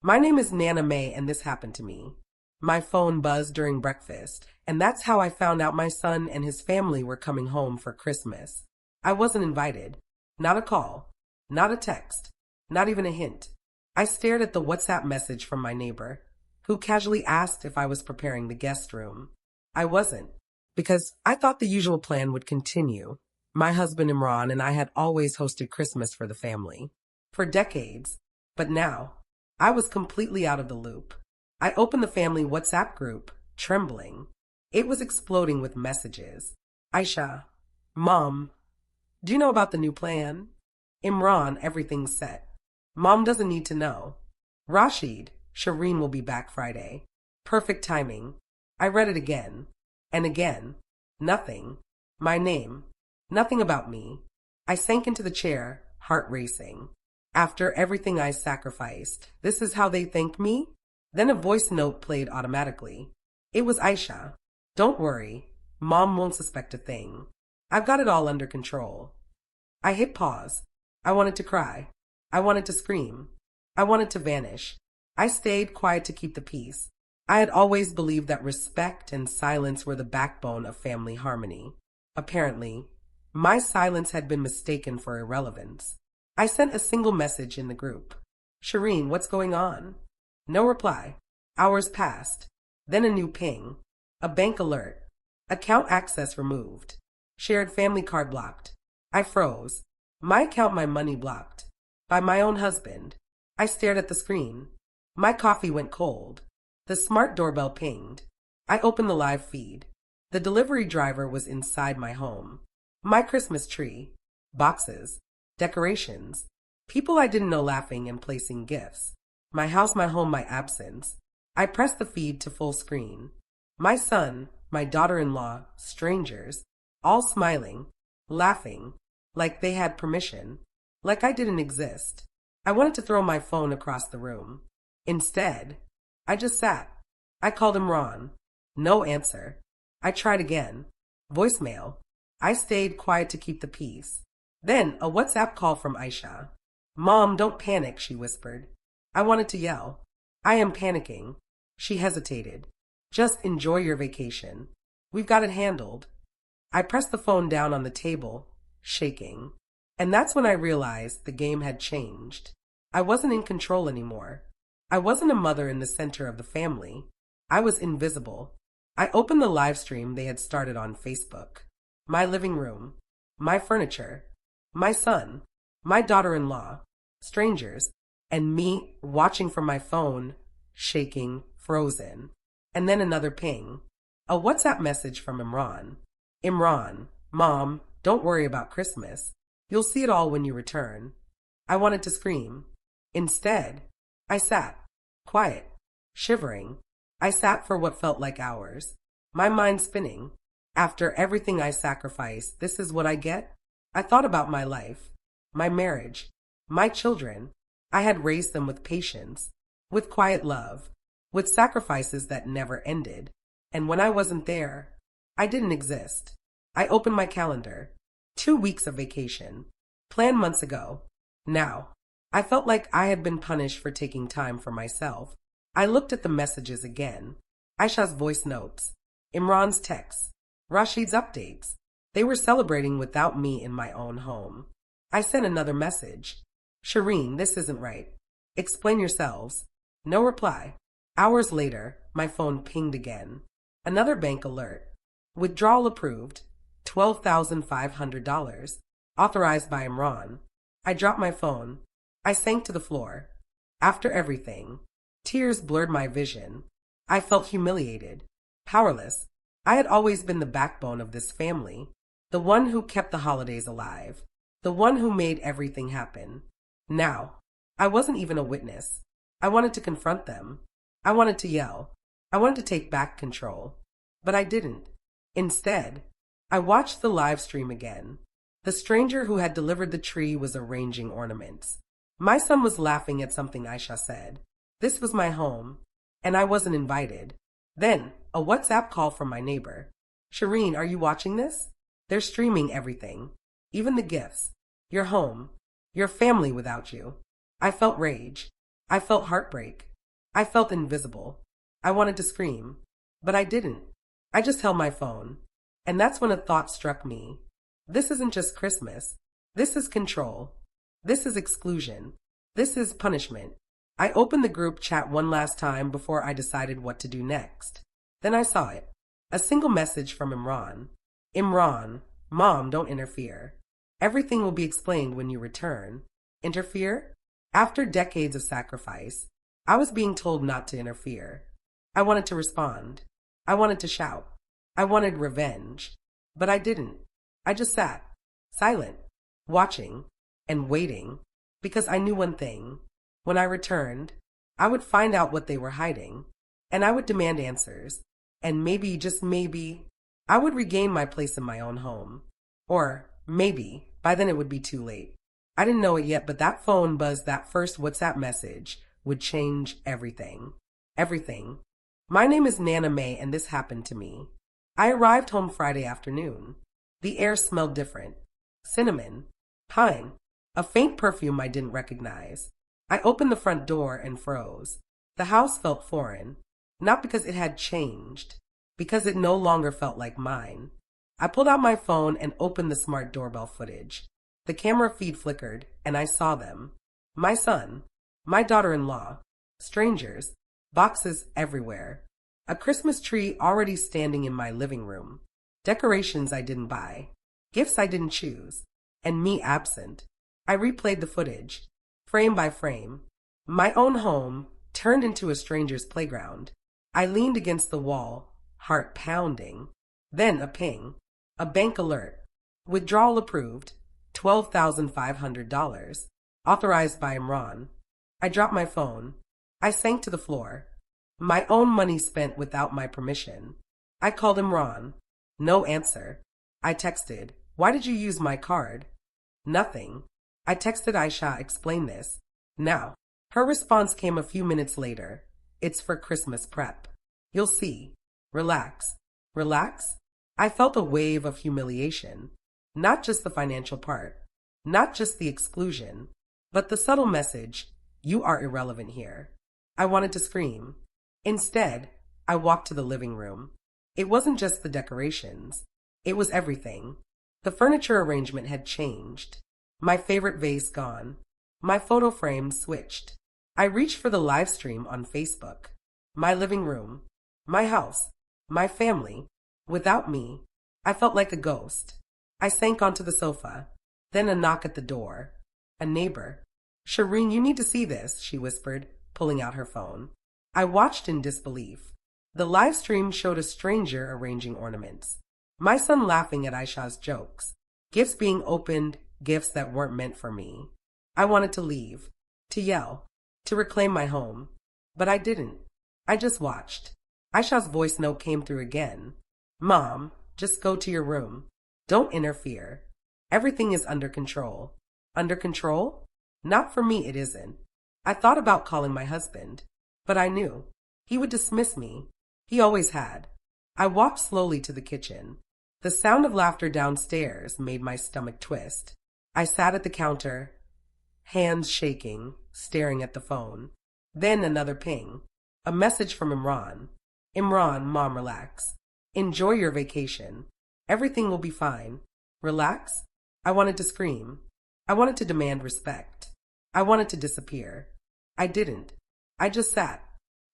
My name is Nana May, and this happened to me. My phone buzzed during breakfast, and that's how I found out my son and his family were coming home for Christmas. I wasn't invited. Not a call. Not a text. Not even a hint. I stared at the WhatsApp message from my neighbor, who casually asked if I was preparing the guest room. I wasn't, because I thought the usual plan would continue. My husband Imran and I had always hosted Christmas for the family. For decades. But now, I was completely out of the loop. I opened the family WhatsApp group, trembling. It was exploding with messages. Aisha, Mom, do you know about the new plan? Imran, everything's set. Mom doesn't need to know. Rashid, Shireen will be back Friday. Perfect timing. I read it again. And again. Nothing. My name. Nothing about me. I sank into the chair, heart racing. After everything I sacrificed, this is how they thank me? Then a voice note played automatically. It was Aisha. Don't worry. Mom won't suspect a thing. I've got it all under control. I hit pause. I wanted to cry. I wanted to scream. I wanted to vanish. I stayed quiet to keep the peace. I had always believed that respect and silence were the backbone of family harmony. Apparently, my silence had been mistaken for irrelevance. I sent a single message in the group. Shireen, what's going on? No reply. Hours passed. Then a new ping. A bank alert. Account access removed. Shared family card blocked. I froze. My account, my money blocked. By my own husband. I stared at the screen. My coffee went cold. The smart doorbell pinged. I opened the live feed. The delivery driver was inside my home. My Christmas tree. Boxes. Decorations. People I didn't know laughing and placing gifts. My house, my home, my absence. I pressed the feed to full screen. My son, my daughter-in-law, strangers, all smiling, laughing, like they had permission, like I didn't exist. I wanted to throw my phone across the room. Instead, I just sat. I called him Ron. No answer. I tried again. Voicemail. I stayed quiet to keep the peace. Then a WhatsApp call from Aisha. Mom, don't panic, she whispered. I wanted to yell. I am panicking. She hesitated. Just enjoy your vacation. We've got it handled. I pressed the phone down on the table, shaking. And that's when I realized the game had changed. I wasn't in control anymore. I wasn't a mother in the center of the family. I was invisible. I opened the live stream they had started on Facebook. My living room. My furniture. My son. My daughter-in-law. Strangers. And me watching from my phone, shaking, frozen. And then another ping. A WhatsApp message from Imran. Imran, Mom, don't worry about Christmas. You'll see it all when you return. I wanted to scream. Instead, I sat, quiet, shivering. I sat for what felt like hours, my mind spinning. After everything I sacrificed, this is what I get? I thought about my life, my marriage, my children. I had raised them with patience, with quiet love, with sacrifices that never ended. And when I wasn't there, I didn't exist. I opened my calendar. 2 weeks of vacation. Planned months ago. Now, I felt like I had been punished for taking time for myself. I looked at the messages again. Aisha's voice notes. Imran's texts. Rashid's updates. They were celebrating without me in my own home. I sent another message. Shireen, this isn't right. Explain yourselves. No reply. Hours later, my phone pinged again. Another bank alert. Withdrawal approved. $12,500. Authorized by Imran. I dropped my phone. I sank to the floor. After everything, tears blurred my vision. I felt humiliated, powerless. I had always been the backbone of this family, the one who kept the holidays alive, the one who made everything happen. Now, I wasn't even a witness. I wanted to confront them. I wanted to yell. I wanted to take back control. But I didn't. Instead, I watched the live stream again. The stranger who had delivered the tree was arranging ornaments. My son was laughing at something Aisha said. This was my home, and I wasn't invited. Then, a WhatsApp call from my neighbor. Shireen, are you watching this? They're streaming everything, even the gifts. Your home, your family without you. I felt rage. I felt heartbreak. I felt invisible. I wanted to scream, but I didn't. I just held my phone. And that's when a thought struck me. This isn't just Christmas. This is control. This is exclusion. This is punishment. I opened the group chat one last time before I decided what to do next. Then I saw it. A single message from Imran. Imran, Mom, don't interfere. Everything will be explained when you return. Interfere? After decades of sacrifice, I was being told not to interfere. I wanted to respond. I wanted to shout. I wanted revenge. But I didn't. I just sat, silent, watching, and waiting, because I knew one thing. When I returned, I would find out what they were hiding, and I would demand answers, and maybe, just maybe, I would regain my place in my own home. Or maybe, by then it would be too late. I didn't know it yet, but that phone buzz, that first WhatsApp message, would change everything. Everything. My name is Nana May, and this happened to me. I arrived home Friday afternoon. The air smelled different. Cinnamon. Pine. A faint perfume I didn't recognize. I opened the front door and froze. The house felt foreign. Not because it had changed. Because it no longer felt like mine. I pulled out my phone and opened the smart doorbell footage. The camera feed flickered, and I saw them. My son. My daughter-in-law. Strangers. Boxes everywhere. A Christmas tree already standing in my living room. Decorations I didn't buy. Gifts I didn't choose. And me absent. I replayed the footage, frame by frame. My own home turned into a stranger's playground. I leaned against the wall, heart pounding. Then a ping. A bank alert. Withdrawal approved. $12,500. Authorized by Imran. I dropped my phone. I sank to the floor. My own money spent without my permission. I called Imran. No answer. I texted, "Why did you use my card?" Nothing. I texted Aisha, "Explain this." Now. Her response came a few minutes later. "It's for Christmas prep. You'll see. Relax." Relax? I felt a wave of humiliation. Not just the financial part. Not just the exclusion. But the subtle message, "You are irrelevant here." I wanted to scream. Instead, I walked to the living room. It wasn't just the decorations. It was everything. The furniture arrangement had changed. My favorite vase gone. My photo frame switched. I reached for the live stream on Facebook. My living room. My house. My family. Without me, I felt like a ghost. I sank onto the sofa. Then a knock at the door. A neighbor. "Shireen, you need to see this," she whispered, pulling out her phone. I watched in disbelief. The live stream showed a stranger arranging ornaments. My son laughing at Aisha's jokes. Gifts being opened, gifts that weren't meant for me. I wanted to leave, to yell, to reclaim my home. But I didn't. I just watched. Aisha's voice note came through again. "Mom, just go to your room. Don't interfere. Everything is under control." Under control? Not for me, it isn't. I thought about calling my husband, but I knew. He would dismiss me. He always had. I walked slowly to the kitchen. The sound of laughter downstairs made my stomach twist. I sat at the counter, hands shaking, staring at the phone. Then another ping. A message from Imran. "Imran, Mom, relax. Enjoy your vacation. Everything will be fine. Relax?" I wanted to scream. I wanted to demand respect. I wanted to disappear. I didn't. I just sat,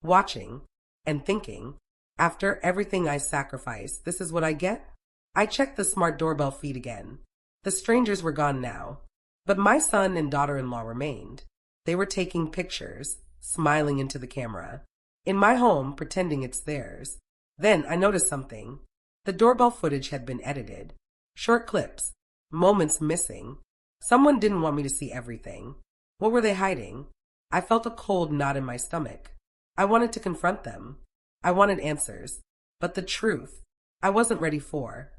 watching, and thinking. After everything I sacrificed, this is what I get? I checked the smart doorbell feed again. The strangers were gone now. But my son and daughter-in-law remained. They were taking pictures, smiling into the camera. In my home, pretending it's theirs. Then I noticed something. The doorbell footage had been edited. Short clips. Moments missing. Someone didn't want me to see everything. What were they hiding? I felt a cold knot in my stomach. I wanted to confront them. I wanted answers. But the truth, I wasn't ready for.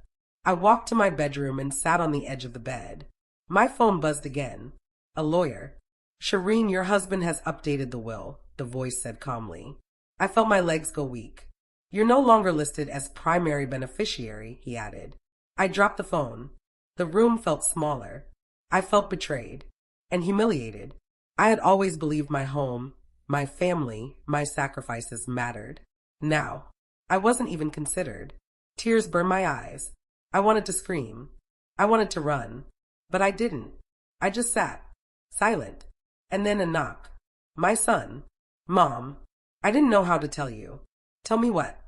I walked to my bedroom and sat on the edge of the bed. My phone buzzed again. A lawyer. "Shireen, your husband has updated the will," the voice said calmly. I felt my legs go weak. "You're no longer listed as primary beneficiary," he added. I dropped the phone. The room felt smaller. I felt betrayed and humiliated. I had always believed my home, my family, my sacrifices mattered. Now, I wasn't even considered. Tears burned my eyes. I wanted to scream. I wanted to run. But I didn't. I just sat, silent. And then a knock. My son. Mom. I didn't know how to tell you. Tell me what?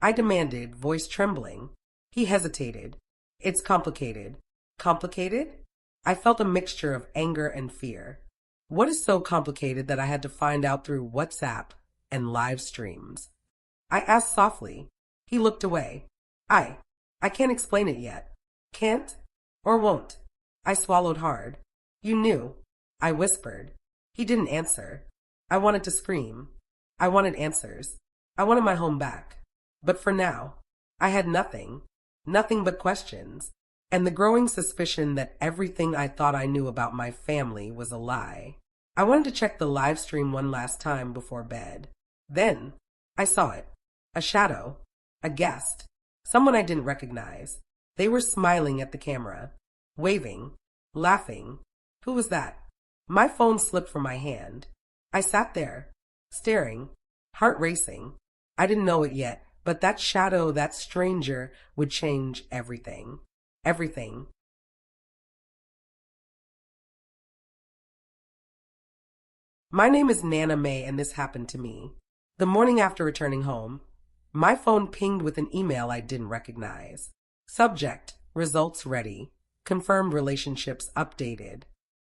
I demanded, voice trembling. He hesitated. It's complicated. Complicated? I felt a mixture of anger and fear. What is so complicated that I had to find out through WhatsApp and live streams? I asked softly. He looked away. I can't explain it yet. Can't? Or won't? I swallowed hard. You knew. I whispered. He didn't answer. I wanted to scream. I wanted answers. I wanted my home back. But for now, I had nothing. Nothing but questions. And the growing suspicion that everything I thought I knew about my family was a lie. I wanted to check the live stream one last time before bed. Then, I saw it. A shadow. A guest. Someone I didn't recognize. They were smiling at the camera. Waving. Laughing. Who was that? My phone slipped from my hand. I sat there, staring, heart racing. I didn't know it yet, but that shadow, that stranger, would change everything. Everything. My name is Nana May, and this happened to me. The morning after returning home, my phone pinged with an email I didn't recognize. Subject, results ready. Confirmed relationships updated.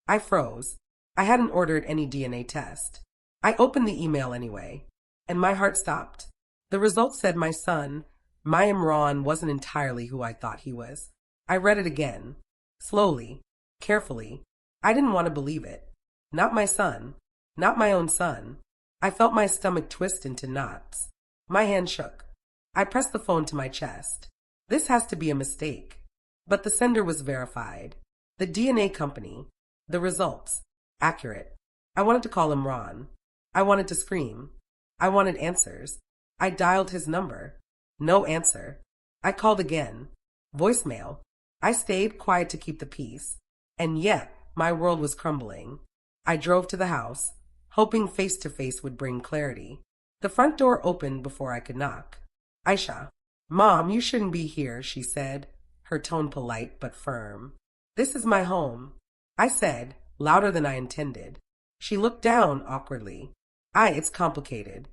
I froze. I hadn't ordered any DNA test. I opened the email anyway, and my heart stopped. The results said my son, my Imran, wasn't entirely who I thought he was. I read it again. Slowly. Carefully. I didn't want to believe it. Not my son. Not my own son. I felt my stomach twist into knots. My hand shook. I pressed the phone to my chest. This has to be a mistake. But the sender was verified. The DNA company. The results. Accurate. I wanted to call him Ron. I wanted to scream. I wanted answers. I dialed his number. No answer. I called again. Voicemail. I stayed quiet to keep the peace. And yet, my world was crumbling. I drove to the house, hoping face-to-face would bring clarity. The front door opened before I could knock. Aisha. Mom, you shouldn't be here, she said, her tone polite but firm. This is my home, I said, louder than I intended. She looked down awkwardly. It's complicated.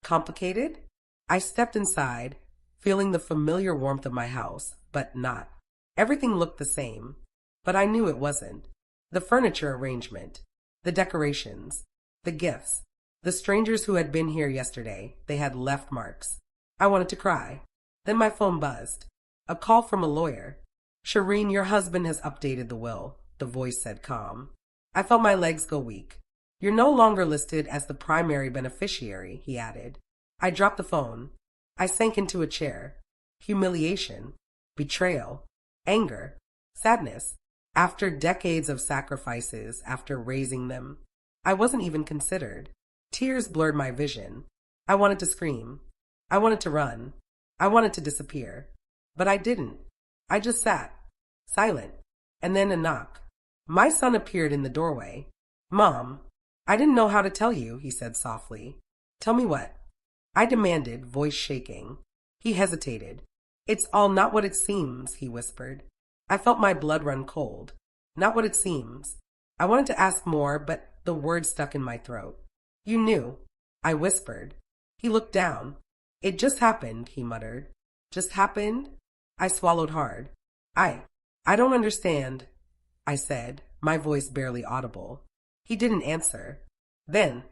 Complicated? I stepped inside, feeling the familiar warmth of my house, but not. Everything looked the same, but I knew it wasn't. The furniture arrangement, the decorations, the gifts, the strangers who had been here yesterday, they had left marks. I wanted to cry. Then my phone buzzed. A call from a lawyer. Shireen, your husband has updated the will, the voice said calm. I felt my legs go weak. You're no longer listed as the primary beneficiary, he added. I dropped the phone. I sank into a chair. Humiliation, betrayal, anger, sadness. After decades of sacrifices, after raising them, I wasn't even considered. Tears blurred my vision. I wanted to scream. I wanted to run. I wanted to disappear. But I didn't. I just sat, silent. And then a knock. My son appeared in the doorway. Mom, I didn't know how to tell you, he said softly. Tell me what? I demanded, voice shaking. He hesitated. It's all not what it seems, he whispered. I felt my blood run cold. Not what it seems. I wanted to ask more, but the words stuck in my throat. You knew, I whispered. He looked down. It just happened, he muttered. Just happened? I swallowed hard. I don't understand, I said, my voice barely audible. He didn't answer. Then,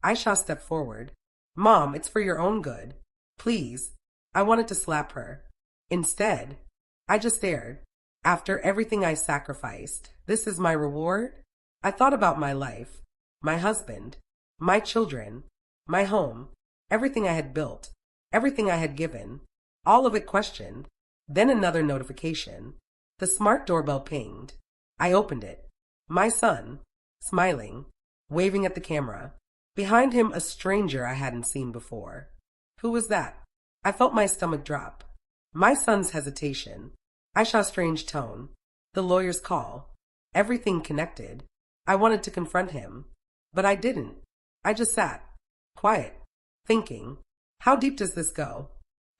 Aisha stepped forward. Mom, it's for your own good. Please. I wanted to slap her. Instead, I just stared. After everything I sacrificed, this is my reward? I thought about my life, my husband, my children, my home, everything I had built, everything I had given, all of it questioned. Then another notification. The smart doorbell pinged. I opened it. My son, smiling, waving at the camera. Behind him, a stranger I hadn't seen before. Who was that? I felt my stomach drop. My son's hesitation. Aisha's strange tone. The lawyer's call. Everything connected. I wanted to confront him. But I didn't. I just sat. quiet, thinking, how deep does this go?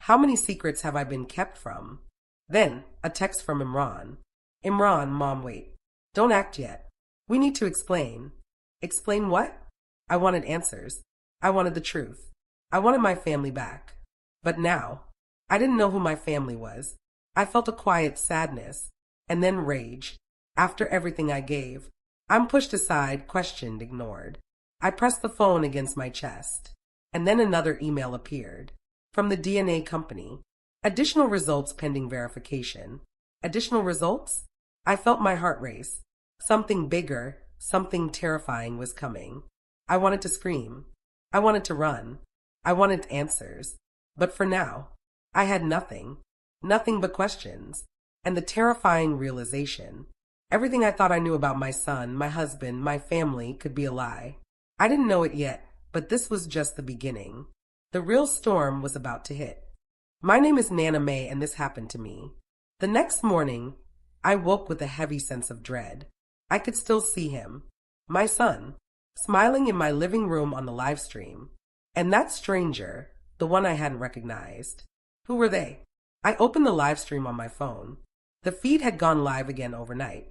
How many secrets have I been kept from? Then, a text from Imran. Imran, Mom, wait. Don't act yet. We need to explain. Explain what? I wanted answers. I wanted the truth. I wanted my family back. But now, I didn't know who my family was. I felt a quiet sadness, and then rage. After everything I gave, I'm pushed aside, questioned, ignored. I pressed the phone against my chest, and then another email appeared. From the DNA company. Additional results pending verification. Additional results? I felt my heart race. Something bigger, something terrifying was coming. I wanted to scream. I wanted to run. I wanted answers. But for now, I had nothing. Nothing but questions. And the terrifying realization. Everything I thought I knew about my son, my husband, my family could be a lie. I didn't know it yet, but this was just the beginning. The real storm was about to hit. My name is Nana May, and this happened to me. The next morning, I woke with a heavy sense of dread. I could still see him, my son, smiling in my living room on the live stream. And that stranger, the one I hadn't recognized. Who were they? I opened the live stream on my phone. The feed had gone live again overnight.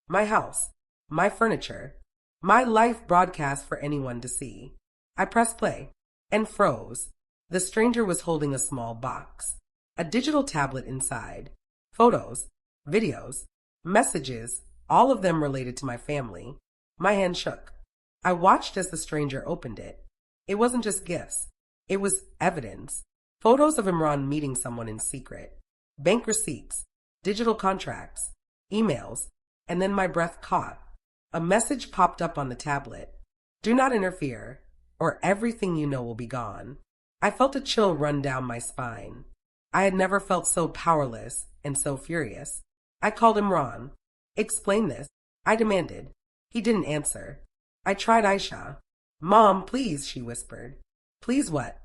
My house, my furniture, my live broadcast for anyone to see. I pressed play and froze. The stranger was holding a small box, a digital tablet inside, photos, videos, messages, all of them related to my family. My hand shook. I watched as the stranger opened it. It wasn't just gifts. It was evidence. Photos of Imran meeting someone in secret, bank receipts, digital contracts, emails, and then my breath caught. A message popped up on the tablet. Do not interfere, or everything you know will be gone. I felt a chill run down my spine. I had never felt so powerless and so furious. I called Imran. Explain this, I demanded. He didn't answer. I tried Aisha. Mom, please, she whispered. Please what?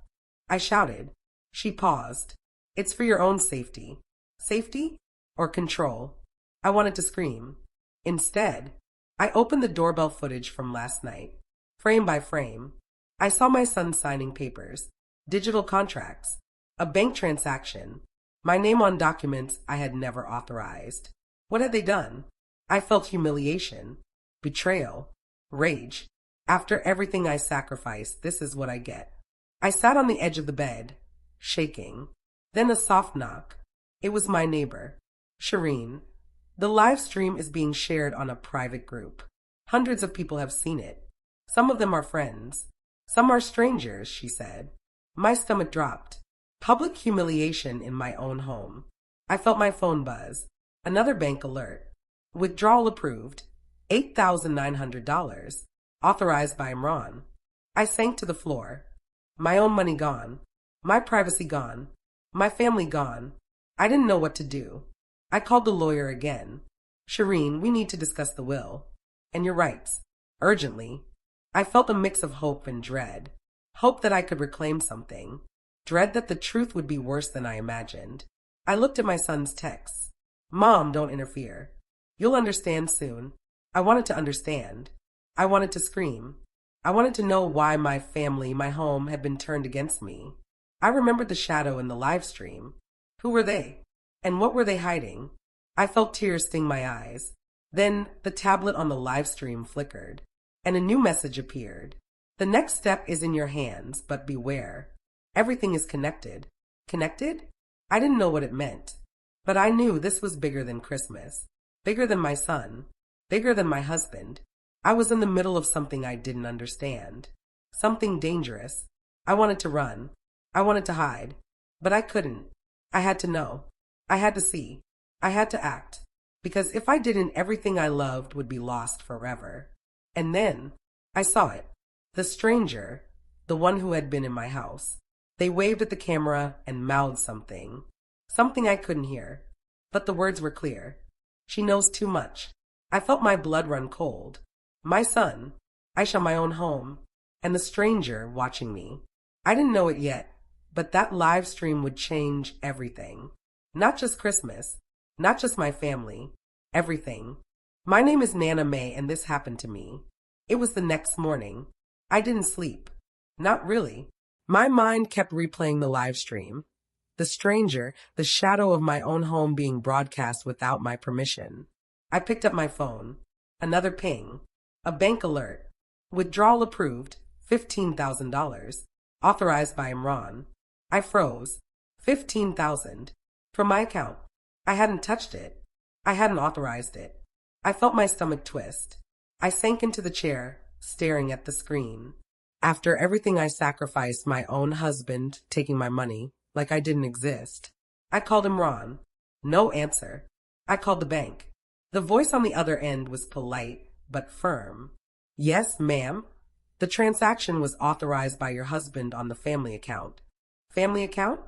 I shouted. She paused. It's for your own safety. Safety or control? I wanted to scream. Instead, I opened the doorbell footage from last night. Frame by frame, I saw my son signing papers, digital contracts, a bank transaction, my name on documents I had never authorized. What had they done? I felt humiliation, betrayal, rage. After everything I sacrificed, this is what I get. I sat on the edge of the bed, shaking. Then a soft knock. It was my neighbor, Shireen. The live stream is being shared on a private group. Hundreds of people have seen it. Some of them are friends. Some are strangers, she said. My stomach dropped. Public humiliation in my own home. I felt my phone buzz. Another bank alert. Withdrawal approved. $8,900. Authorized by Imran. I sank to the floor. My own money gone. My privacy gone. My family gone. I didn't know what to do. I called the lawyer again. Shireen, we need to discuss the will. And your rights. Urgently. I felt a mix of hope and dread. Hope that I could reclaim something. Dread that the truth would be worse than I imagined. I looked at my son's texts. Mom, don't interfere. You'll understand soon. I wanted to understand. I wanted to scream. I wanted to know why my family, my home, had been turned against me. I remembered the shadow in the live stream. Who were they? And what were they hiding? I felt tears sting my eyes. Then the tablet on the live stream flickered, and a new message appeared. The next step is in your hands, but beware. Everything is connected. Connected? I didn't know what it meant, but I knew this was bigger than Christmas, bigger than my son, bigger than my husband. I was in the middle of something I didn't understand, something dangerous. I wanted to run. I wanted to hide, but I couldn't. I had to know. I had to see. I had to act, because if I didn't, everything I loved would be lost forever. And then I saw it. The stranger, the one who had been in my house. They waved at the camera and mouthed something. Something I couldn't hear, but the words were clear. She knows too much. I felt my blood run cold. My son, Aisha, my own home, and the stranger watching me. I didn't know it yet, but that live stream would change everything. Not just Christmas, not just my family, everything. My name is Nana May, and this happened to me. It was the next morning. I didn't sleep. Not really. My mind kept replaying the live stream. The stranger, the shadow of my own home being broadcast without my permission. I picked up my phone. Another ping. A bank alert. Withdrawal approved. $15,000. Authorized by Imran. I froze. 15,000. From my account. I hadn't touched it. I hadn't authorized it. I felt my stomach twist. I sank into the chair, staring at the screen. After everything I sacrificed, my own husband taking my money, like I didn't exist. I called Imran. No answer. I called the bank. The voice on the other end was polite, but firm. Yes, ma'am. The transaction was authorized by your husband on the family account. Family account?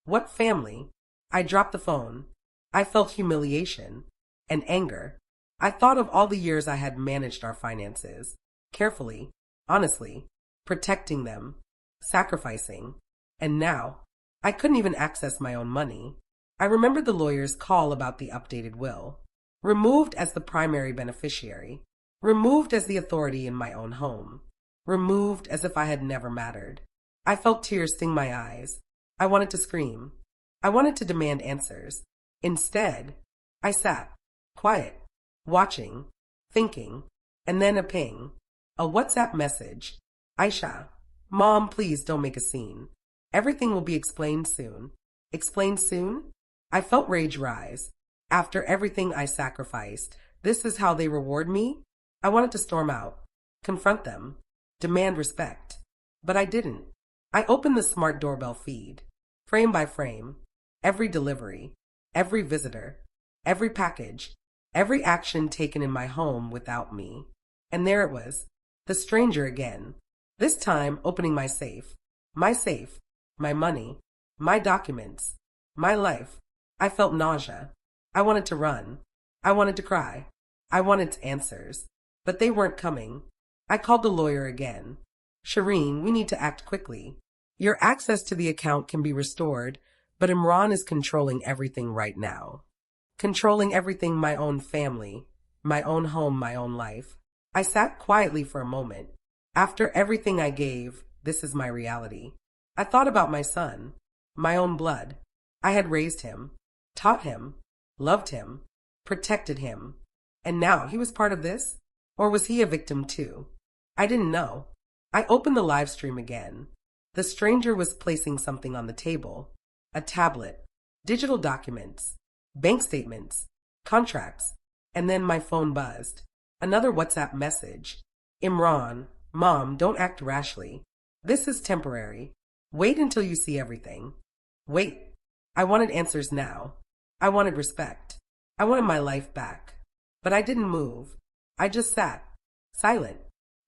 What family? I dropped the phone. I felt humiliation and anger. I thought of all the years I had managed our finances, carefully, honestly, protecting them, sacrificing, and now I couldn't even access my own money. I remembered the lawyer's call about the updated will. Removed as the primary beneficiary, removed as the authority in my own home, removed as if I had never mattered. I felt tears sting my eyes. I wanted to scream. I wanted to demand answers. Instead, I sat, quiet, watching, thinking, and then a ping. A WhatsApp message. Aisha, Mom, please don't make a scene. Everything will be explained soon. Explained soon? I felt rage rise. After everything I sacrificed, this is how they reward me? I wanted to storm out, confront them, demand respect. But I didn't. I opened the smart doorbell feed, frame by frame, every delivery, every visitor, every package, every action taken in my home without me. And there it was, the stranger again, this time opening my safe, my money, my documents, my life. I felt nausea. I wanted to run. I wanted to cry. I wanted answers. But they weren't coming. I called the lawyer again. Shireen, we need to act quickly. Your access to the account can be restored, but Imran is controlling everything right now. Controlling everything, my own family, my own home, my own life. I sat quietly for a moment. After everything I gave, this is my reality. I thought about my son, my own blood. I had raised him, taught him, loved him, protected him. And now he was part of this? Or was he a victim too? I didn't know. I opened the live stream again. The stranger was placing something on the table. A tablet, digital documents, bank statements, contracts, and then my phone buzzed. Another WhatsApp message. Imran, Mom, don't act rashly. This is temporary. Wait until you see everything. Wait. I wanted answers now. I wanted respect. I wanted my life back. But I didn't move. I just sat, silent.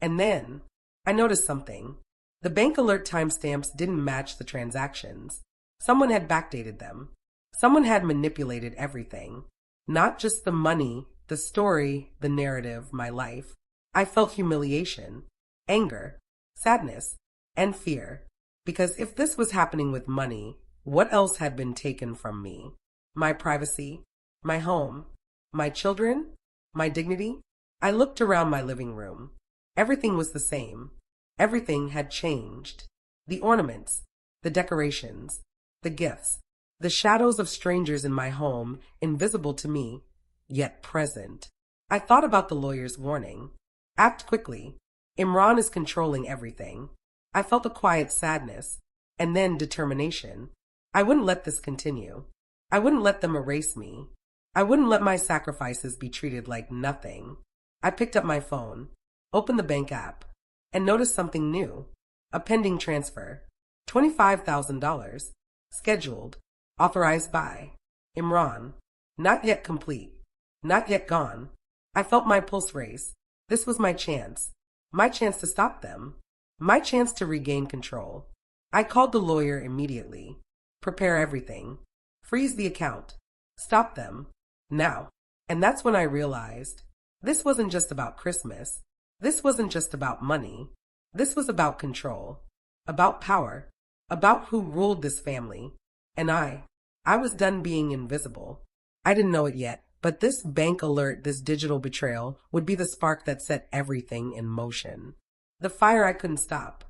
And then I noticed something. The bank alert timestamps didn't match the transactions. Someone had backdated them. Someone had manipulated everything. Not just the money, the story, the narrative, my life. I felt humiliation, anger, sadness, and fear. Because if this was happening with money, what else had been taken from me? My privacy, my home, my children, my dignity? I looked around my living room. Everything was the same. Everything had changed. The ornaments, the decorations, the gifts, the shadows of strangers in my home, invisible to me, yet present. I thought about the lawyer's warning. Act quickly. Imran is controlling everything. I felt a quiet sadness, and then determination. I wouldn't let this continue. I wouldn't let them erase me. I wouldn't let my sacrifices be treated like nothing. I picked up my phone, opened the bank app, and noticed something new. A pending transfer. $25,000. Scheduled. Authorized by Imran. Not yet complete. Not yet gone. I felt my pulse race. This was my chance. My chance to stop them. My chance to regain control. I called the lawyer immediately. Prepare everything. Freeze the account. Stop them. Now. And that's when I realized this wasn't just about Christmas. This wasn't just about money. This was about control. About power. About who ruled this family. And I was done being invisible. I didn't know it yet, but this bank alert, this digital betrayal, would be the spark that set everything in motion. The fire I couldn't stop.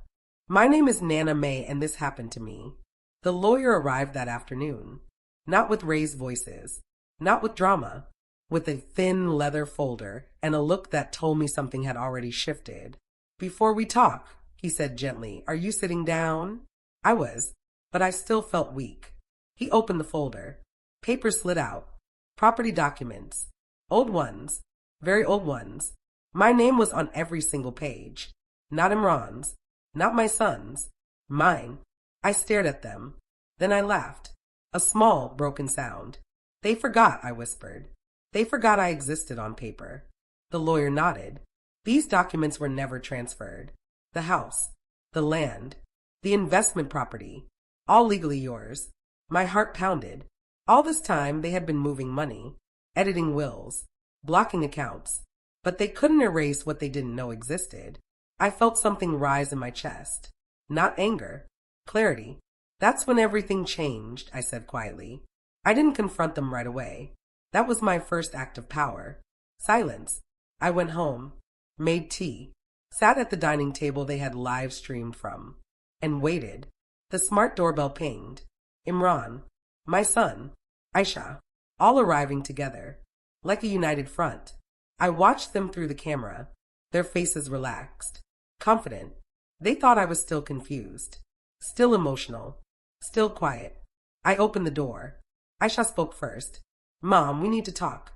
My name is Nana May, and this happened to me. The lawyer arrived that afternoon. Not with raised voices, not with drama, with a thin leather folder and a look that told me something had already shifted. Before we talk, he said gently, are you sitting down? I was, but I still felt weak. He opened the folder. Papers slid out. Property documents. Old ones. Very old ones. My name was on every single page. Not Imran's. Not my son's. Mine. I stared at them. Then I laughed. A small, broken sound. They forgot, I whispered. They forgot I existed on paper. The lawyer nodded. These documents were never transferred. The house, the land, the investment property, all legally yours. My heart pounded. All this time they had been moving money, editing wills, blocking accounts, but they couldn't erase what they didn't know existed. I felt something rise in my chest. Not anger. Clarity. That's when everything changed, I said quietly. I didn't confront them right away. That was my first act of power. Silence. I went home, made tea, sat at the dining table they had live streamed from, and waited. The smart doorbell pinged. Imran, my son, Aisha, all arriving together, like a united front. I watched them through the camera, their faces relaxed, confident. They thought I was still confused, still emotional, still quiet. I opened the door. Aisha spoke first. Mom, we need to talk.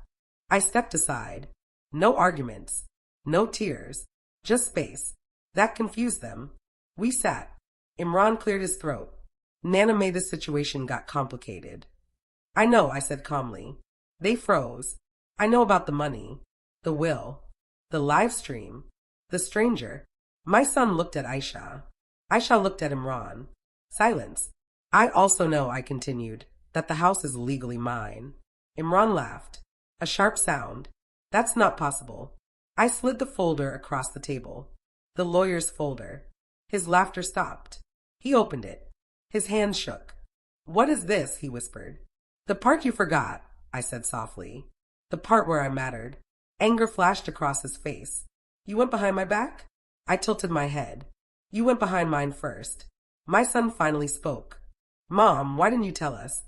I stepped aside. No arguments, no tears, just space. That confused them. We sat. Imran cleared his throat. Nana made the situation got complicated. I know, I said calmly. They froze. I know about the money, the will, the live stream, the stranger. My son looked at Aisha. Aisha looked at Imran. Silence. I also know, I continued, that the house is legally mine. Imran laughed. A sharp sound. That's not possible. I slid the folder across the table. The lawyer's folder. His laughter stopped. He opened it. His hand shook. What is this? He whispered. The part you forgot, I said softly. The part where I mattered. Anger flashed across his face. You went behind my back? I tilted my head. You went behind mine first. My son finally spoke. Mom, why didn't you tell us?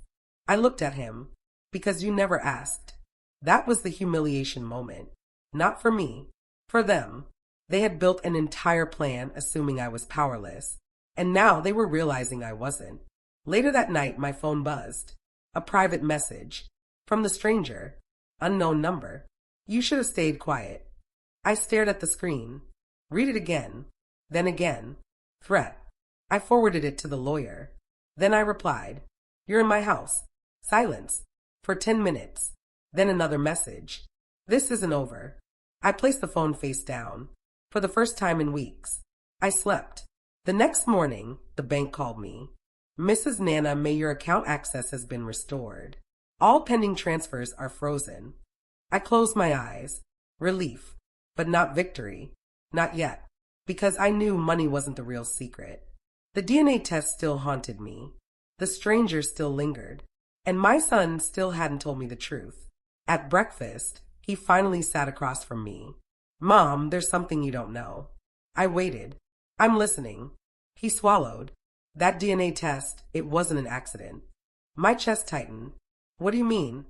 I looked at him. Because you never asked. That was the humiliation moment. Not for me. For them. They had built an entire plan assuming I was powerless. And now they were realizing I wasn't. Later that night, my phone buzzed. A private message. From the stranger. Unknown number. You should have stayed quiet. I stared at the screen. Read it again. Then again. Threat. I forwarded it to the lawyer. Then I replied. You're in my house. Silence. For 10 minutes. Then another message. This isn't over. I placed the phone face down. For the first time in weeks. I slept. The next morning, the bank called me. Mrs. Nana, may your account access has been restored. All pending transfers are frozen. I closed my eyes. Relief. But not victory. Not yet. Because I knew money wasn't the real secret. The DNA test still haunted me. The stranger still lingered. And my son still hadn't told me the truth. At breakfast, he finally sat across from me. Mom, there's something you don't know. I waited. I'm listening. He swallowed. That DNA test, it wasn't an accident. My chest tightened. What do you mean?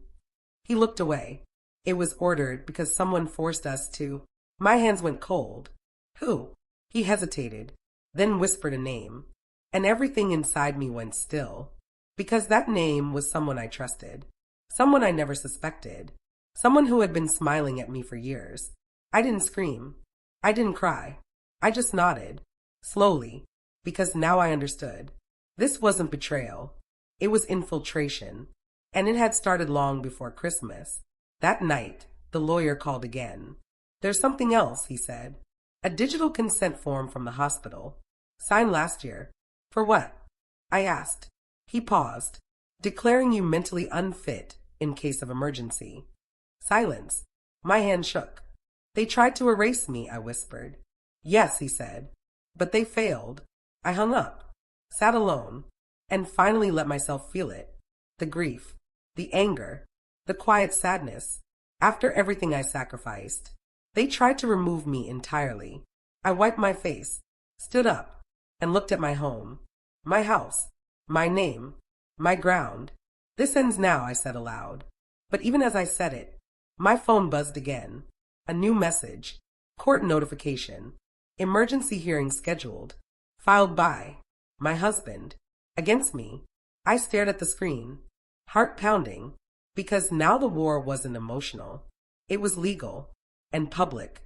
He looked away. It was ordered because someone forced us to. My hands went cold. Who? He hesitated, then whispered a name. And everything inside me went still. Because that name was someone I trusted. Someone I never suspected. Someone who had been smiling at me for years. I didn't scream. I didn't cry. I just nodded. Slowly. Because now I understood. This wasn't betrayal. It was infiltration. And it had started long before Christmas. That night, the lawyer called again. There's something else, he said. A digital consent form from the hospital. Signed last year. For what? I asked. He paused. Declaring you mentally unfit in case of emergency. Silence. My hand shook. They tried to erase me, I whispered. Yes, he said. But they failed. I hung up, sat alone, and finally let myself feel it. The grief, the anger, the quiet sadness. After everything I sacrificed, they tried to remove me entirely. I wiped my face, stood up. and looked at my home, my house, my name, my ground. This ends now, I said aloud. But even as I said it, my phone buzzed again. A new message. Court notification. Emergency hearing scheduled. Filed by my husband. Against me. I stared at the screen, heart pounding, because now the war wasn't emotional. It was legal and public.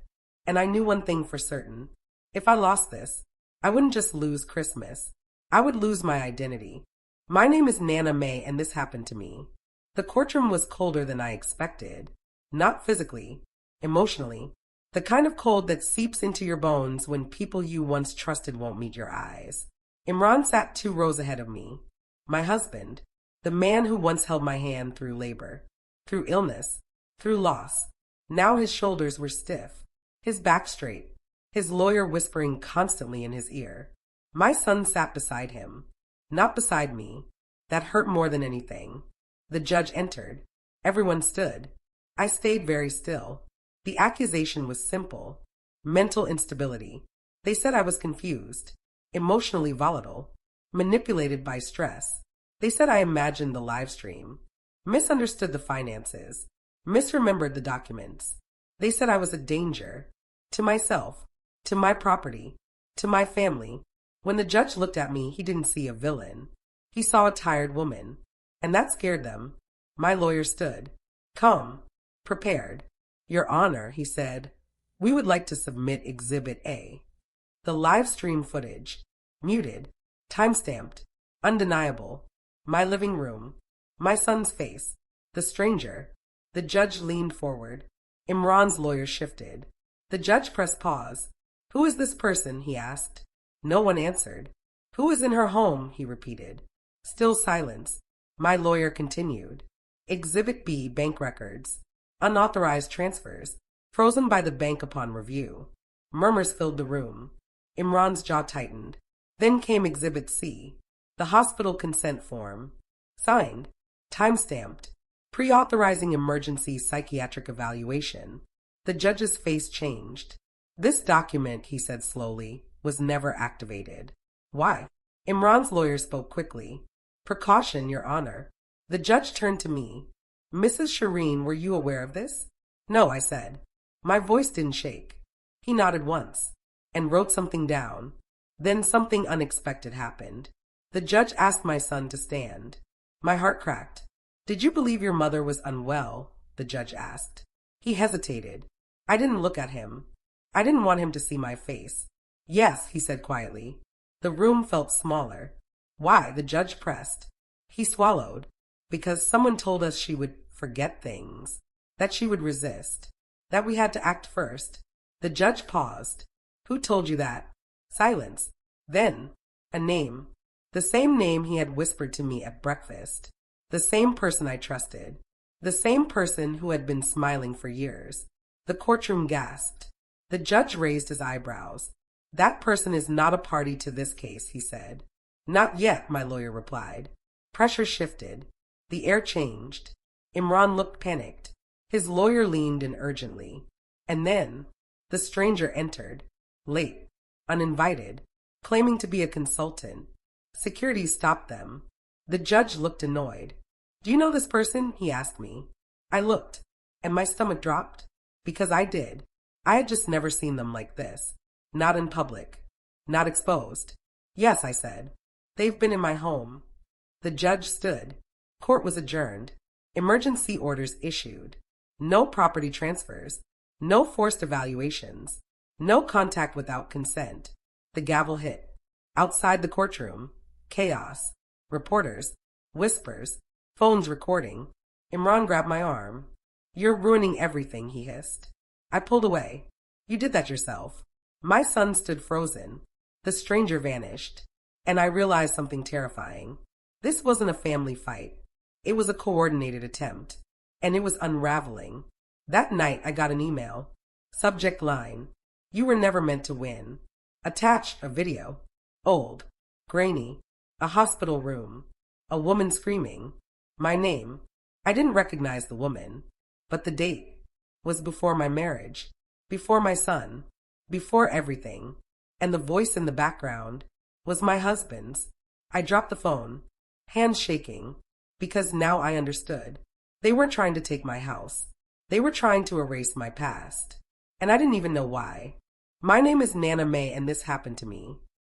And I knew one thing for certain. If I lost this, I wouldn't just lose Christmas. I would lose my identity. My name is Nana May, and this happened to me. The courtroom was colder than I expected. Not physically, emotionally. The kind of cold that seeps into your bones when people you once trusted won't meet your eyes. Imran sat 2 rows ahead of me. My husband, the man who once held my hand through labor, through illness, through loss. Now his shoulders were stiff, his back straight, his lawyer whispering constantly in his ear. My son sat beside him, not beside me. That hurt more than anything. The judge entered. Everyone stood. I stayed very still. The accusation was simple. Mental instability. They said I was confused, emotionally volatile, manipulated by stress. They said I imagined the live stream, misunderstood the finances, misremembered the documents. They said I was a danger to myself, to my property, to my family. When the judge looked at me, he didn't see a villain. He saw a tired woman, and that scared them. My lawyer stood, calm, prepared. Your Honor, he said, we would like to submit Exhibit A. The live stream footage, muted, time-stamped, undeniable. My living room, my son's face, the stranger. The judge leaned forward. Imran's lawyer shifted. The judge pressed pause. Who is this person? He asked. No one answered. Who is in her home? He repeated. Still silence. My lawyer continued. Exhibit B, bank records. Unauthorized transfers, frozen by the bank upon review. Murmurs filled the room. Imran's jaw tightened. Then came Exhibit C, the hospital consent form. Signed, time-stamped, pre-authorizing emergency psychiatric evaluation. The judge's face changed. This document, he said slowly, was never activated. Why? Imran's lawyer spoke quickly. Precaution, Your Honor. The judge turned to me. Mrs. Shireen, were you aware of this? No, I said. My voice didn't shake. He nodded once and wrote something down. Then something unexpected happened. The judge asked my son to stand. My heart cracked. Did you believe your mother was unwell? The judge asked. He hesitated. I didn't look at him. I didn't want him to see my face. Yes, he said quietly. The room felt smaller. Why? The judge pressed. He swallowed. Because someone told us she would forget things, that she would resist, that we had to act first. The judge paused. Who told you that? Silence. Then, a name. The same name he had whispered to me at breakfast. The same person I trusted. The same person who had been smiling for years. The courtroom gasped. The judge raised his eyebrows. That person is not a party to this case, he said. Not yet, my lawyer replied. Pressure shifted. The air changed. Imran looked panicked. His lawyer leaned in urgently. And then, the stranger entered. Late. Uninvited. Claiming to be a consultant. Security stopped them. The judge looked annoyed. Do you know this person? He asked me. I looked, and my stomach dropped. Because I did. I had just never seen them like this. Not in public. Not exposed. Yes, I said. They've been in my home. The judge stood. Court was adjourned. Emergency orders issued. No property transfers. No forced evaluations. No contact without consent. The gavel hit. Outside the courtroom, chaos. Reporters. Whispers. Phones recording. Imran grabbed my arm. You're ruining everything, he hissed. I pulled away. You did that yourself. My son stood frozen. The stranger vanished. And I realized something terrifying. This wasn't a family fight. It was a coordinated attempt. And it was unraveling. That night I got an email. Subject line. You were never meant to win. Attached a video. Old. Grainy. A hospital room. A woman screaming. My name. I didn't recognize the woman. But the date was before my marriage. Before my son. Before everything. And the voice in the background. was my husband's. I dropped the phone, hands shaking, because now I understood. They weren't trying to take my house. They were trying to erase my past. And I didn't even know why. My name is Nana May and this happened to me.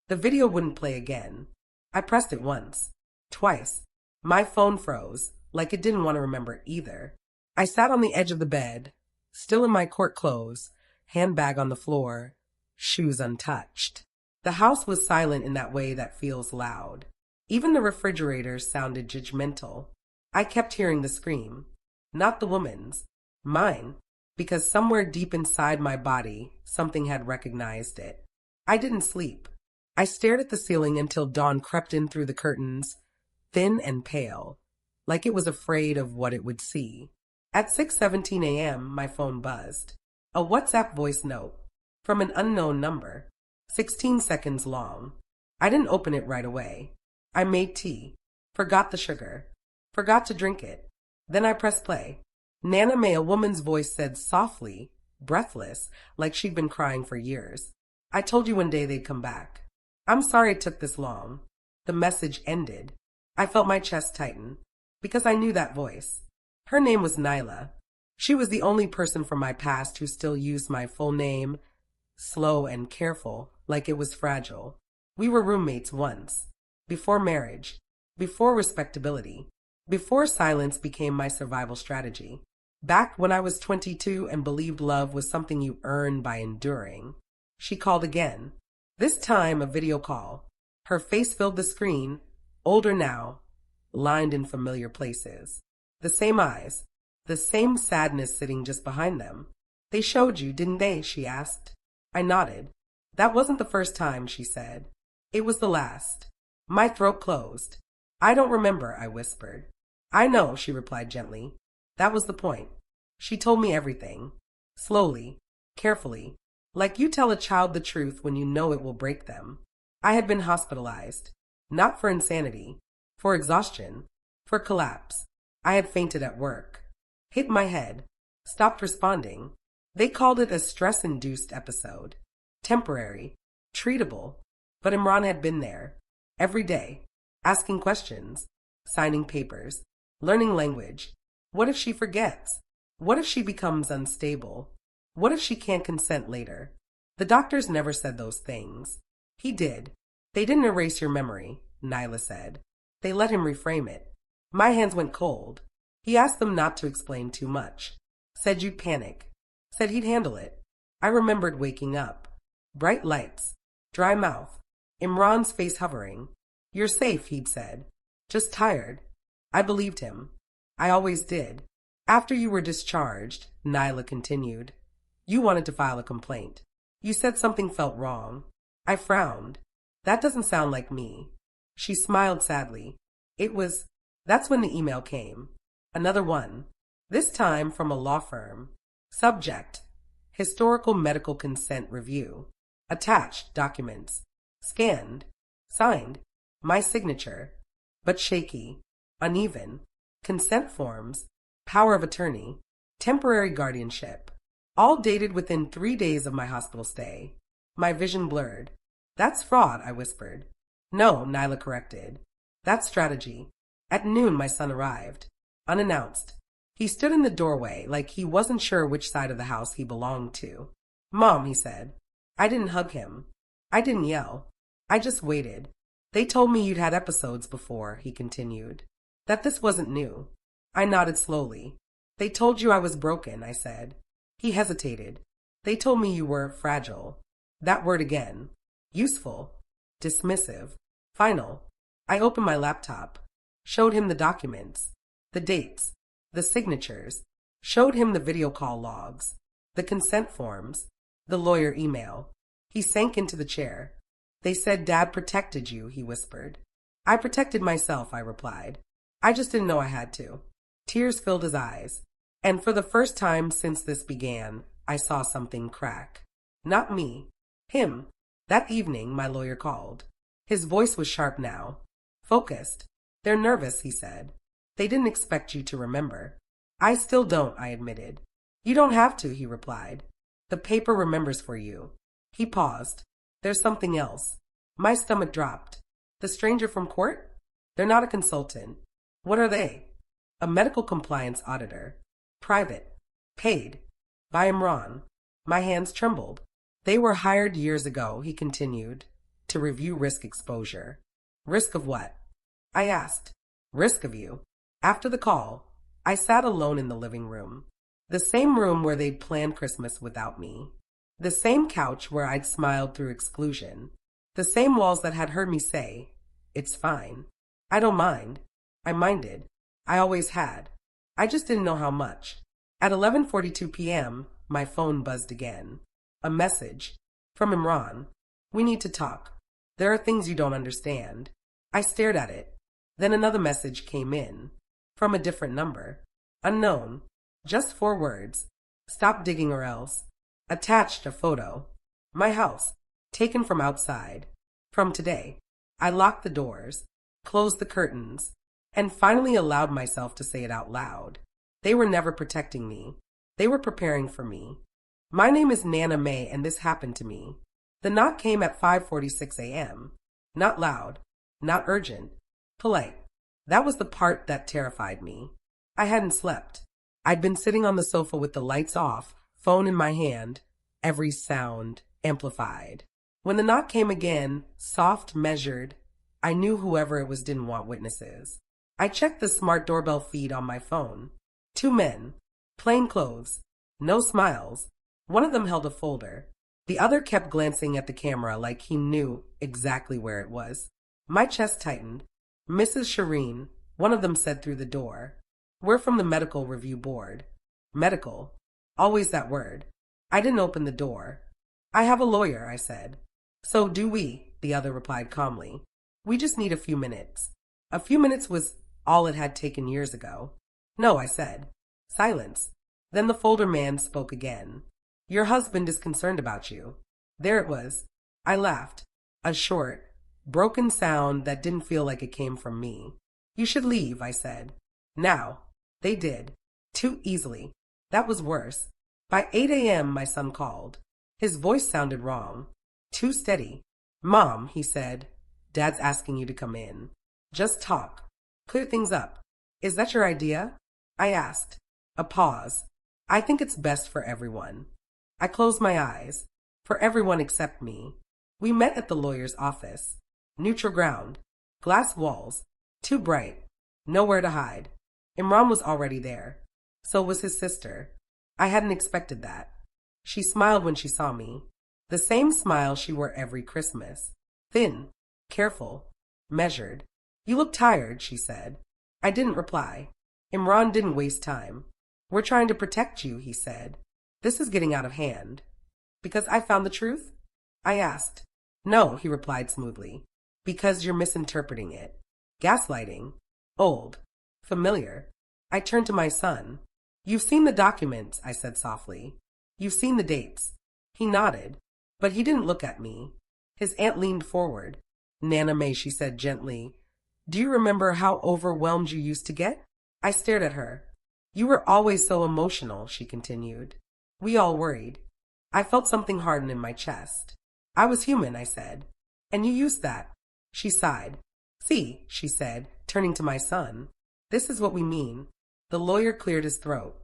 The video wouldn't play again. I pressed it once, twice. My phone froze, like it didn't want to remember either. I sat on the edge of the bed, still in my court clothes, handbag on the floor, shoes untouched. The house was silent in that way that feels loud. Even the refrigerator sounded judgmental. I kept hearing the scream. Not the woman's. Mine. Because somewhere deep inside my body, something had recognized it. I didn't sleep. I stared at the ceiling until dawn crept in through the curtains, thin and pale, like it was afraid of what it would see. At 6:17 a.m., my phone buzzed. A WhatsApp voice note from an unknown number, 16 seconds long. I didn't open it right away. I made tea, forgot the sugar, forgot to drink it. Then I pressed play. Nana May, a woman's voice said softly, breathless, like she'd been crying for years. I told you one day they'd come back. I'm sorry it took this long. The message ended. I felt my chest tighten, because I knew that voice. Her name was Nyla. She was the only person from my past who still used my full name, slow and careful, like it was fragile. We were roommates once, before marriage, before respectability, before silence became my survival strategy. Back when I was 22 and believed love was something you earn by enduring. She called again. This time a video call. Her face filled the screen, older now, lined in familiar places. The same eyes, the same sadness sitting just behind them. They showed you, didn't they? She asked. I nodded. That wasn't the first time, she said. It was the last. My throat closed. I don't remember, I whispered. I know, she replied gently. That was the point. She told me everything. Slowly, carefully, like you tell a child the truth when you know it will break them. I had been hospitalized. Not for insanity. For exhaustion. For collapse. I had fainted at work. Hit my head. Stopped responding. They called it a stress-induced episode. Temporary. Treatable. But Imran had been there. Every day. Asking questions. Signing papers. Learning language. What if she forgets? What if she becomes unstable? What if she can't consent later? The doctors never said those things. He did. They didn't erase your memory, Nyla said. They let him reframe it. My hands went cold. He asked them not to explain too much. Said you'd panic. Said he'd handle it. I remembered waking up. Bright lights. Dry mouth. Imran's face hovering. You're safe, he'd said. Just tired. I believed him. I always did. After you were discharged, Nyla continued, you wanted to file a complaint. You said something felt wrong. I frowned. That doesn't sound like me. She smiled sadly. That's when the email came. Another one. This time from a law firm. Subject: Historical Medical Consent Review. Attached documents. Scanned. Signed. My signature. But shaky. Uneven. Consent forms. Power of attorney. Temporary guardianship. All dated within 3 days of my hospital stay. My vision blurred. That's fraud, I whispered. No, Nyla corrected. That's strategy. At noon, my son arrived. Unannounced. He stood in the doorway like he wasn't sure which side of the house he belonged to. Mom, he said. I didn't hug him. I didn't yell. I just waited. They told me you'd had episodes before, he continued. That this wasn't new. I nodded slowly. They told you I was broken, I said. He hesitated. They told me you were fragile. That word again. Useful. Dismissive. Final. I opened my laptop. Showed him the documents. The dates. The signatures. Showed him the video call logs. The consent forms. The lawyer email. He sank into the chair. They said Dad protected you, he whispered. I protected myself, I replied. I just didn't know I had to. Tears filled his eyes. And for the first time since this began, I saw something crack. Not me. Him. That evening, my lawyer called. His voice was sharp now. Focused. They're nervous, he said. They didn't expect you to remember. I still don't, I admitted. You don't have to, he replied. The paper remembers for you. He paused. There's something else. My stomach dropped. The stranger from court? They're not a consultant. What are they? A medical compliance auditor. Private. Paid. By Imran. My hands trembled. They were hired years ago, he continued, to review risk exposure. Risk of what? I asked. Risk of you. After the call, I sat alone in the living room. The same room where they'd planned Christmas without me. The same couch where I'd smiled through exclusion. The same walls that had heard me say, "It's fine. I don't mind." I minded. I always had. I just didn't know how much. At 11:42 p.m., my phone buzzed again. A message. From Imran. "We need to talk. There are things you don't understand." I stared at it. Then another message came in. From a different number. Unknown. Just 4 words. "Stop digging or else." Attached a photo. My house. Taken from outside. From today. I locked the doors. Closed the curtains. And finally allowed myself to say it out loud. They were never protecting me. They were preparing for me. My name is Nana May, and this happened to me. The knock came at 5:46 a.m. Not loud. Not urgent. Polite. That was the part that terrified me. I hadn't slept. I'd been sitting on the sofa with the lights off, phone in my hand, every sound amplified. When the knock came again, soft, measured, I knew whoever it was didn't want witnesses. I checked the smart doorbell feed on my phone. 2 men. Plain clothes. No smiles. One of them held a folder. The other kept glancing at the camera like he knew exactly where it was. My chest tightened. "Mrs. Shireen," one of them said through the door. "We're from the medical review board." Medical. Always that word. I didn't open the door. "I have a lawyer," I said. "So do we," the other replied calmly. "We just need a few minutes." A few minutes was all it had taken years ago. "No," I said. Silence. Then the folder man spoke again. "Your husband is concerned about you." There it was. I laughed. A short, broken sound that didn't feel like it came from me. "You should leave," I said. Now. They did. Too easily. That was worse. By 8 a.m., my son called. His voice sounded wrong. Too steady. "Mom," he said, "Dad's asking you to come in. Just talk. Clear things up. Is that your idea?" I asked. A pause. "I think it's best for everyone." I closed my eyes. For everyone except me. We met at the lawyer's office. Neutral ground. Glass walls. Too bright. Nowhere to hide. Imran was already there. So was his sister. I hadn't expected that. She smiled when she saw me. The same smile she wore every Christmas. Thin. Careful. Measured. "You look tired," she said. I didn't reply. Imran didn't waste time. "We're trying to protect you," he said. "This is getting out of hand." "Because I found the truth?" I asked. "No," he replied smoothly. "Because you're misinterpreting it. Gaslighting. Old. Familiar." I turned to my son. "You've seen the documents," I said softly. "You've seen the dates." He nodded, but he didn't look at me. His aunt leaned forward. "Nana May," she said gently, "do you remember how overwhelmed you used to get?" I stared at her. "You were always so emotional," she continued. "We all worried." I felt something harden in my chest. "I was human," I said. "And you used that." She sighed. "See," she said, turning to my son. "This is what we mean." The lawyer cleared his throat.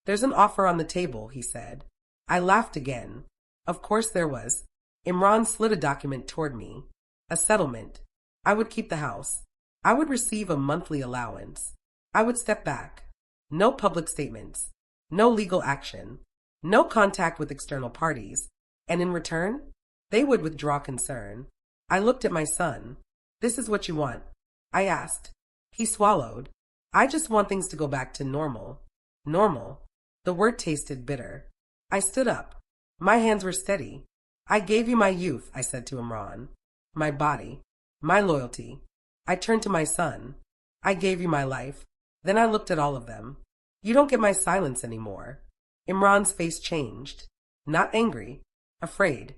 "There's an offer on the table," he said. I laughed again. Of course there was. Imran slid a document toward me. A settlement. I would keep the house. I would receive a monthly allowance. I would step back. No public statements. No legal action. No contact with external parties. And in return, they would withdraw concern. I looked at my son. "This is what you want?" I asked. He swallowed. "I just want things to go back to normal." Normal. The word tasted bitter. I stood up. My hands were steady. "I gave you my youth," I said to Imran. "My body. My loyalty." I turned to my son. "I gave you my life." Then I looked at all of them. "You don't get my silence anymore." Imran's face changed. Not angry. Afraid.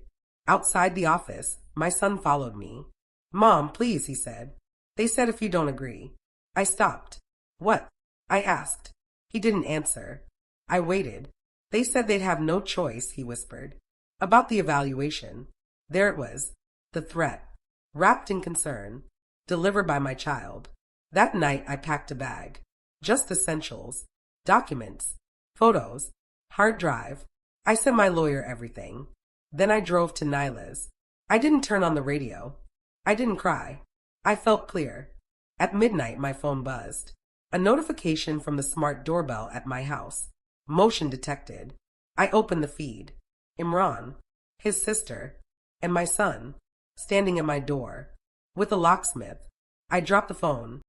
Outside the office, my son followed me. "Mom, please," he said. "They said if you don't agree." I stopped. "What?" I asked. He didn't answer. I waited. "They said they'd have no choice," he whispered. "About the evaluation." There it was. The threat. wrapped in concern, delivered by my child. That night I packed a bag. Just essentials, documents, photos, hard drive. I sent my lawyer everything. Then I drove to Nyla's. I didn't turn on the radio. I didn't cry. I felt clear. At midnight my phone buzzed. A notification from the smart doorbell at my house. Motion detected. I opened the feed. Imran, his sister, and my son, standing at my door, with a locksmith. I dropped the phone.